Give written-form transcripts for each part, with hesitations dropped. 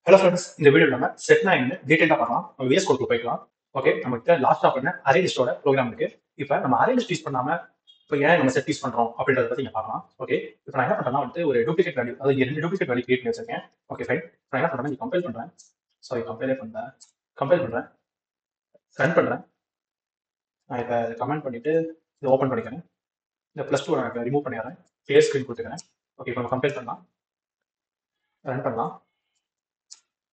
Hello friends, இந்த video நம்ம செட்னா என்ன டீடைலா பார்க்கலாம். நம்ம VS கோட்ல போய்க்கலாம். ஓகே, நம்மகிட்ட லாஸ்டா பண்ண அரே லிஸ்டோட ப்ரோக்ராம் இருக்கு. இப்போ நம்ம அரே லிஸ்ட் யூஸ் பண்ணாம இப்போ ஏன் நம்ம செட் யூஸ் பண்றோம் அப்படின்றத பத்தி நீங்க பார்க்கலாம். ஓகே, இப்போ நான் என்ன பண்றேன்னா வந்து ஒரு டூப்ளிகேட் வேல்யூ, அதாவது 2 டூப்ளிகேட் வேல்யூ கிரியேட் பண்ணி வச்சிருக்கேன். Okay fine. நான் என்ன பண்றேன்னா கம்பைல் பண்றேன். சாரி, கம்பைல் பண்றேன், ரன் பண்றேன். நான் இப்போ கமெண்ட் பண்ணிட்டு இதை ஓப்பன் பண்ணிக்கிறேன். இந்த +2 நான் ரிமூவ் பண்ணிடுறேன். கிளியர் ஸ்கிரீன் கொடுத்துக்கிறேன். ஓகே, இப்போ நம்ம கம்பைல் பண்ணலாம், ரன் பண்ணலாம்.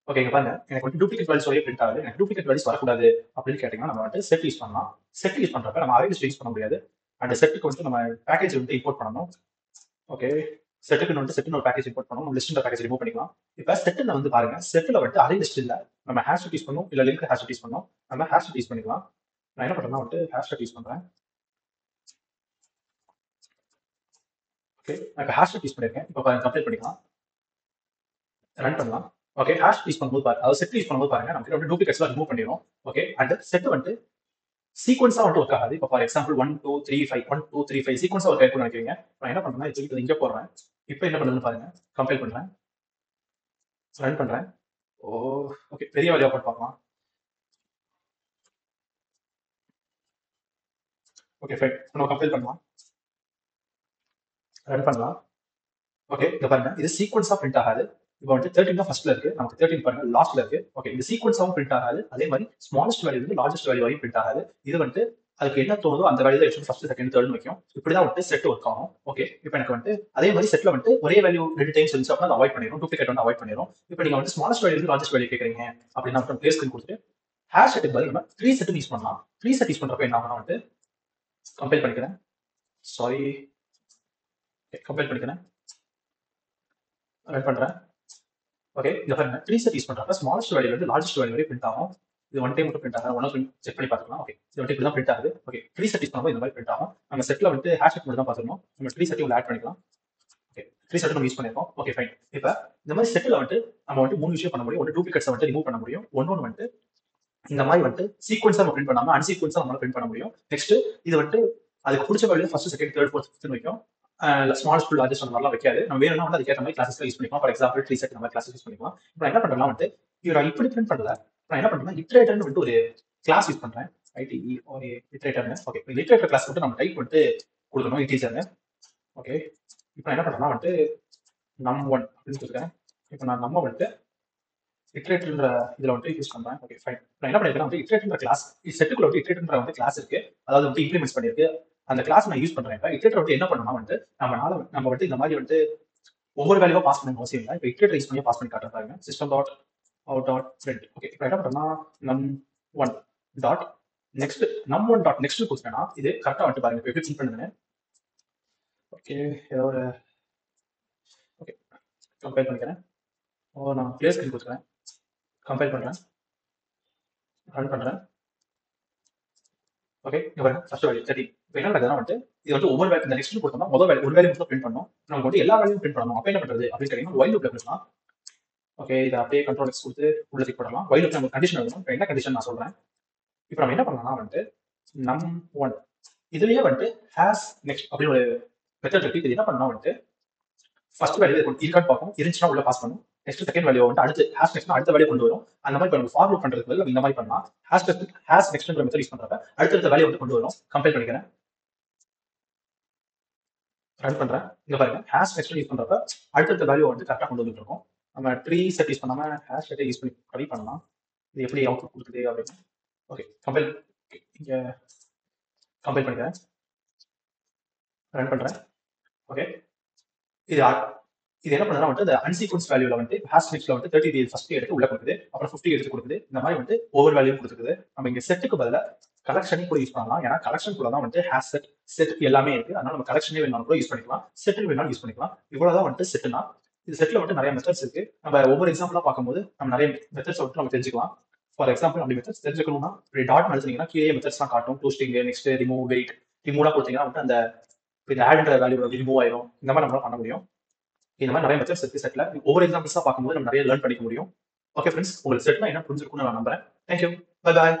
ஓகே, இங்க பாருங்க, எனக்கு வந்து டூப்ளிகேட் வேல்யூஸ் ஒரே பிரிண்ட் ஆகுது. எனக்கு டூப்ளிகேட் வேல்யூஸ் வரக்கூடாது அப்படின்னு கேட்டீங்கன்னா நம்ம வந்து செட் யூஸ் பண்ணலாம். செட் யூஸ் பண்றப்ப நம்ம அரே லிஸ்ட் யூஸ் பண்ண முடியாது. அந்த செட்டுக்கு வந்து நம்ம பேக்கேஜ் வந்து இம்போர்ட் பண்ணணும். ஓகே, செட்டுக்கு வந்து செட்டுன்னு ஒரு பேக்கேஜ் இம்போர்ட் பண்ணணும். லிஸ்ட் பேக்கேஜ் ரிமூவ் பண்ணிக்கலாம். இப்போ செட்டில் வந்து பாருங்க, செட்டில் வந்து அரே லிஸ்ட் இல்லை, நம்ம ஹேஷ் யூஸ் பண்ணணும், இல்லை லிங்க் ஹேஷ் யூஸ் பண்ணணும். நம்ம ஹேஷ் யூஸ் பண்ணிக்கலாம். நான் என்ன பண்றேன்னா வந்து ஹேஷ் யூஸ் பண்றேன். ஓகே, நான் இப்போ ஹேஷ் யூஸ் பண்ணிருக்கேன். இப்போ கம்ப்ளீட் பண்ணிக்கலாம், ரன் பண்ணலாம். ஓகே, ஹேஷ் யூஸ் பண்ணும்போது பாருங்க, அதாவது செட் யூஸ் பண்ணும்போது பாருங்க, நமக்கு வந்து டூப்ளிகேட்ஸ்லாம் ரிமூவ் பண்ணிடும். ஓகே, அண்ட் செட் வந்து சீக்வன்ஸா வந்து ஒர்க் ஆகாது. இப்போ ஃபார் எக்ஸாம்பிள் 1 2 3 5 1 2 3 5 சீக்வன்ஸா ஒர்க் ஆயிருக்கும்னு நினைக்கிறீங்க. நான் என்ன பண்றேன்னா இது இங்க போடுறேன். இப்போ என்ன பண்ணுதுன்னு பாருங்க, கம்பைல் பண்றேன், ரன் பண்றேன். ஓ ஓகே, பெரிய வேல்யூ போட்டு பார்க்கலாம். ஓகே ஃபைன், நம்ம கம்பைல் பண்ணலாம், ரன் பண்ணலாம். ஓகே, இங்க பாருங்க, இது சீக்வன்ஸா பிரிண்ட் ஆகாது. இப்போ வந்து 13 தான் ஃபர்ஸ்ட்ல இருக்கு, நமக்கு 13 பாருங்க லாஸ்ட்ல இருக்கு. ஓகே, இந்த சீக்வன்ஸாவும் பிரிண்ட் ஆகாது. அதே மாதிரி ஸ்மாலஸ்ட் வேல்யூ வந்து லார்ஜஸ்ட் வேல்யூ வரையும் பிரிண்ட் ஆகாது. இது வந்து அதுக்கு என்ன தோணுதோ அந்த வேல்யூ தான் ஃபர்ஸ்ட் செகண்ட் தேர்ட் வைக்கும். இப்படிதான் வந்து செட் ஒர்க் ஆகும். ஓகே, இப்போ எனக்கு வந்து அதே மாதிரி செட்ல வந்து ஒரே வேல்யூ 2 டைம்ஸ் இருந்துச்சு அப்படின்னா அதை அவாய்ட் பண்ணிடும், டூப்ளிகேட் வந்து அவாய்ட் பண்ணிடும். இப்போ நீங்க வந்து ஸ்மாலஸ்ட் வேல்யூ வந்து லார்ஜஸ்ட் வேல்யூ கேட்குறீங்க அப்படின்னா மட்டும் பிளேஸ் கொடுத்துட்டு ஹேஷ் செட்டுக்கு பதில் நம்ம 3 செட் யூஸ் பண்ணலாம். 3 செட் யூஸ் பண்றப்ப என்ன ஆகும்னா வந்து கம்பைல் பண்ணிக்கிறேன். சாரி, கம்பைல் பண்ணிக்கிறேன், ரன் பண்றேன். ஓகே, இங்க பாருங்க, 3 செட் யூஸ் பண்றப்ப ஸ்மாலஸ்ட் வேல்யூ வந்து லார்ஜஸ்ட் வேல்யூ வரை பிரிண்ட் ஆகும். இது ஒன் டைம் மட்டும் பிரிண்ட் ஆகும், ஒன் செக் பண்ணி பார்த்துக்கலாம். ஓகே, இது வந்து இப்படி தான் பிரிண்ட் ஆகுது. ஓகே, 3 செட் யூஸ் பண்ணும்போது இந்த மாதிரி பிரிண்ட் ஆகும். நம்ம செட்ல வந்து ஹேஷ் செட் மட்டும் தான் பார்த்துக்கணும். நம்ம 3 செட் உள்ள ஆட் பண்ணிக்கலாம். ஓகே, 3 செட் நம்ம யூஸ் பண்ணிருக்கோம். Okay fine. இப்போ இந்த மாதிரி செட்ல வந்து நம்ம வந்து 3 விஷயம் பண்ண முடியும். ஒன்று டூப்ளிகேட்ஸை வந்து ரிமூவ் பண்ண முடியும். ஒன்னொன்று வந்து இந்த மாதிரி வந்து சீக்வன்ஸா நம்ம பிரிண்ட் பண்ணாம அன்சீக்வன்ஸா நம்மளால பிரிண்ட் பண்ண முடியும். நெக்ஸ்ட் இது வந்து அதுக்கு பிடிச்ச value first second third fourth fifth வைக்கும். ஸ்மாலஸ்ட் டு லார்ஜஸ்ட் அந்த மாதிரிலாம் வைக்காது. நம்ம வேணும்னா வந்து அதுக்கேற்ற மாதிரி கிளாஸஸ் யூஸ் பண்ணிக்கலாம். ஃபார் எக்ஸாம்பிள் 3 செட் நம்ம கிளாஸஸ் யூஸ் பண்ணிக்கலாம். இப்போ என்ன பண்றேன்னா வந்து நான் இப்படி பிரிண்ட் பண்ணல, நான் என்ன பண்றேன்னா இட்ரேட்டர்னு வந்து ஒரு கிளாஸ் யூஸ் பண்றேன். ஐடிஇ ஒரு இட்ரேட்டர்னு. ஓகே, இந்த இட்ரேட்டர் கிளாஸ் மட்டும் நம்ம டைப் பண்ணிட்டு கொடுக்கணும் இன்டீஜர்னு. ஓகே, இப்போ என்ன பண்றேன்னா வந்து num1 அப்படின்னு கொடுக்குறேன். இப்போ நான் நம்ம வந்துட்டு இட்ரேட்டர்ன்ற இதுல வந்து யூஸ் பண்றேன். Okay fine. நான் என்ன பண்ணிருக்கேன் வந்து இட்ரேட்டர்ன்ற கிளாஸ் செட்டுக்குள்ள வந்து இட்ரேட்டர்ன்ற வந்து கிளாஸ் இருக்கு, அதாவது வந்து இம்ப்ளிமெண்ட்ஸ் பண்ணிருக்கு. அந்த கிளாஸ் நான் யூஸ் பண்றேன். இப்போ இட்ரேட்டர் வந்து என்ன பண்ணணும்னா வந்து நம்ம வந்து இந்த மாதிரி வந்து ஒவ்வொரு வேல்யூவா பாஸ் பண்ணணும் அவசியம் இல்லை. இப்போ இட்ரேட்டர் யூஸ் பண்ணி பாஸ் பண்ணி காட்டுறேன் பாருங்க. System dot out dot print. Okay, இப்போ என்ன பண்றேன்னா num1 dot next num1 dot next கொடுத்தேன்னா இது கரெக்டா வந்து பாருங்க. இப்போ எப்படி பிரிண்ட் பண்ணுங்க. ஓகே, ஏதோ ஒரு ஓகே கம்பைல் பண்ணிக்கிறேன். நான் பிளேஸ் ஸ்கிரீன் கொடுத்துக்கிறேன், கம்பைல் பண்றேன், ரன் பண்றேன். ஓகே, இங்க பாருங்க ஃபர்ஸ்ட் வேல்யூ 30. இப்போ என்ன நடக்குதுன்னா வந்து இது வந்து ஒவ்வொரு வேல்யூ இந்த நெக்ஸ்ட் கொடுத்தோம்னா முதல் வேல்யூ ஒரு வேல்யூ மட்டும் பிரிண்ட் பண்ணணும். நமக்கு வந்து எல்லா வேல்யூவும் பிரிண்ட் பண்ணணும். அப்போ என்ன பண்றது அப்படின்னு கேட்டீங்கன்னா வைல் லூப்ல கொடுக்கலாம். ஓகே, இதை அப்படியே கண்ட்ரோல் எக்ஸ் கொடுத்து உள்ள டிக் பண்ணலாம். வைல் லூப்ல நம்ம கண்டிஷன் எழுதணும். இப்போ என்ன கண்டிஷன் நான் சொல்றேன். இப்போ நம்ம என்ன பண்ணலாம்னா வந்து num1 இதுலயே வந்து ஹேஸ் நெக்ஸ்ட் அப்படின்னு ஒரு மெத்தட் இருக்கு. இது என்ன பண்ணலாம் வந்து ஃபர்ஸ்ட் வேல்யூ இருக்கான்னு பார்ப்போம், இருந்துச்சுன்னா உள்ள பாஸ் பண்ணும். நெக்ஸ்ட் செகண்ட் வேல்யூ வந்து அடுத்து ஹேஷ் நெக்ஸ்ட் அடுத்த வேல்யூ கொண்டு வரும். அந்த மாதிரி நம்ம ஃபார்வர்ட் பண்றதுக்கு பதிலா இந்த மாதிரி பண்ணலாம். ஹேஷ் நெக்ஸ்ட்ன்ற மெத்தட் யூஸ் பண்றப்ப அடுத்த வேல்யூ வந்து கொண்டு வரும். கம்பைல் பண்ணிக்கிறேன், ரன் பண்றேன். இங்க பாருங்க, ஹேஷ் நெக்ஸ்ட் யூஸ் பண்றப்ப அடுத்த வேல்யூ வந்து கரெக்டா கொண்டு வந்துட்டு இருக்கோம். நம்ம ட்ரீ செட் யூஸ் பண்ணாம ஹேஷ் செட்டை யூஸ் பண்ணி ட்ரை பண்ணலாம். இது எப்படி அவுட்புட் கொடுக்குது அப்படின்னு. ஓகே, கம்பைல் இங்க கம்பைல் பண்ணிக்கிறேன், ரன் பண்றேன். ஓகே, இது இது என்ன பண்ணா வந்து அந்த அன்சீக்வன்ஸ் வேல்யூல வந்து ஹேஷ் நெக்ஸ்ட்ல வந்து 30 ஃபர்ஸ்ட் எடுத்து உள்ள கொடுக்குது, அப்புறம் 50 எடுத்து கொடுக்குது. இந்த மாதிரி வந்து ஒவ்வொரு வேல்யூ கொடுக்குது. நம்ம இங்க செட்டுக்கு பதிலா கலெக்ஷனையும் கூட யூஸ் பண்ணலாம். ஏன்னா கலெக்ஷன் கூட தான் வந்து ஹேஷ் செட் எல்லாமே இருக்கு. அதனால நம்ம கலெக்ஷனே வேணாலும் கூட யூஸ் பண்ணிக்கலாம், செட்டில் வேணாலும் யூஸ் பண்ணிக்கலாம். இவ்வளவுதான் வந்து செட்னா. இது செட்ல வந்து நிறைய மெத்தட்ஸ் இருக்கு. நம்ம ஒவ்வொரு எக்ஸாம்பிளா பார்க்கும்போது நம்ம நிறைய மெத்தட்ஸ் வந்து நம்ம தெரிஞ்சுக்கலாம். ஃபார் எக்ஸாம்பிள் அப்படி மெத்தட்ஸ் தெரிஞ்சுக்கணும்னா டாட் எழுதுனீங்கன்னா கீழே மெத்தட்ஸ்லாம் காட்டும். க்ளோஸ்டிங், நெக்ஸ்ட் ரிமூவ், வெயிட், ரிமூவ்லாம் கொடுத்தீங்கன்னா வந்து அந்த இந்த ஆட்ன்ற வேல்யூ ரிமூவ் ஆயிரும். இந்த மாதிரி நம்மளால பண்ண முடியும். இந்த மாதிரி நிறைய மெத்தட்ஸ் இருக்கு செட்ல. ஒவ்வொரு எக்ஸாம்பிள்ஸா பார்க்கும்போது நம்ம நிறைய லேர்ன் பண்ணிக்க முடியும். ஓகே ஃப்ரெண்ட்ஸ், உங்களுக்கு செட்னா என்ன புரிஞ்சிருக்கும்னு நான் நம்புறேன். Thank you, bye bye.